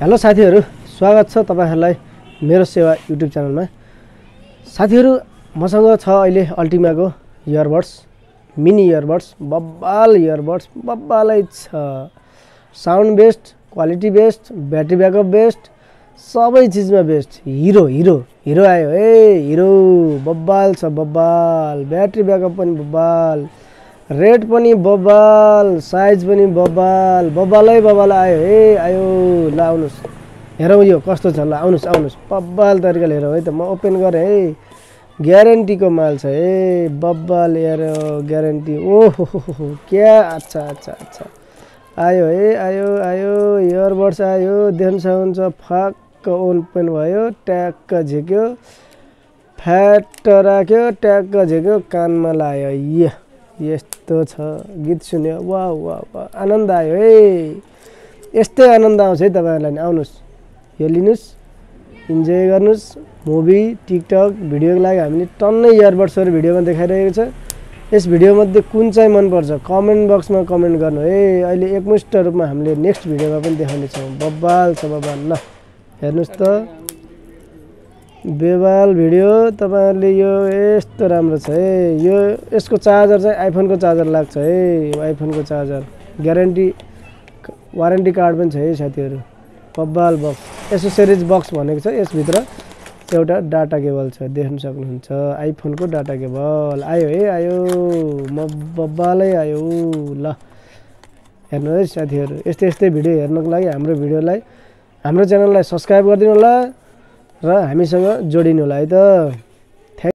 Hello साथीहरु, स्वागत छ तपाईहरुलाई मेरो सेवा युट्युब च्यानलमा। साथीहरु, मसँग छ अहिले अल्टिमाको इयरबड्स, मिनी इयरबड्स, बब्बाल इयरबड्स, बब्बालै छ। Sound best, quality best, battery backup best, सबै चीजमा बेस्ट। हिरो आयो हिरो बब्बाल छ, बब्बाल। ब्याट्री ब्याकअप पनि बब्बाल, रेट पनि बब्बाल, साइज पनि बब्बाल, बब्बाल आयो आयो। ल आउनुस् हेरौँ यो कस्तो छ। ल आउनुस् बब्बाल तरिकाले हेरौँ है त। म ओपन गरेँ है, ग्यारेन्टीको माल छ बब्बाल यार, ग्यारेन्टी। ओहो क्या अच्छा आयो आयो इयरबड्स आयो। देख्न सक्नुहुन्छ फक्क ओपन भयो, ट्याक्क झिक्यो, फ्याट राख्यो, ट्याक्क झिक्यो, कानमा लायो। यस्तो छ, गीत सुन्यो, वाह आनन्द आयो यस्तै आनन्द आउँछ है तपाईहरुलाई। आउनुस् यो लिनुस्, इन्जोय गर्नुस्। मुभी, टिकटक भिडियोको लागि हामीले टन्नै इयरबड्सहरु भिडियोमा देखाइरहेको छ। यस भिडियो मध्ये कुन चाहिँ मन पर्छ कमेन्ट बक्समा कमेन्ट गर्नु अहिले एकमुष्ट रूपमा हामीले नेक्स्ट भिडियोमा पनि देखाउने छौं। बब्बाल छ बब्बाल। ल हेर्नुस् त बेबाल भिडियो। तपाईहरुले यो यस्तो राम्रो छ यो। यसको चार्जर चाहिँ आइफोनको चार्जर लाग्छ आइफोनको चार्जर। ग्यारेन्टी वारेन्टी कार्ड पनि छ साथीहरु। बब्बाल बक्स, एसेसरिज बक्स भनेको छ। यसभित्र एउटा डाटा केबल छ, देख्न सक्नुहुन्छ। आइफोनको डाटा केबल आयो आयो, बब्बालै आयो। ल हेर्नु है साथीहरु, यस्तै भिडियो हेर्नको लागि हाम्रो च्यानललाई सब्स्क्राइब गरिदिनु होला र हामीसँग जोडिनु होला है त।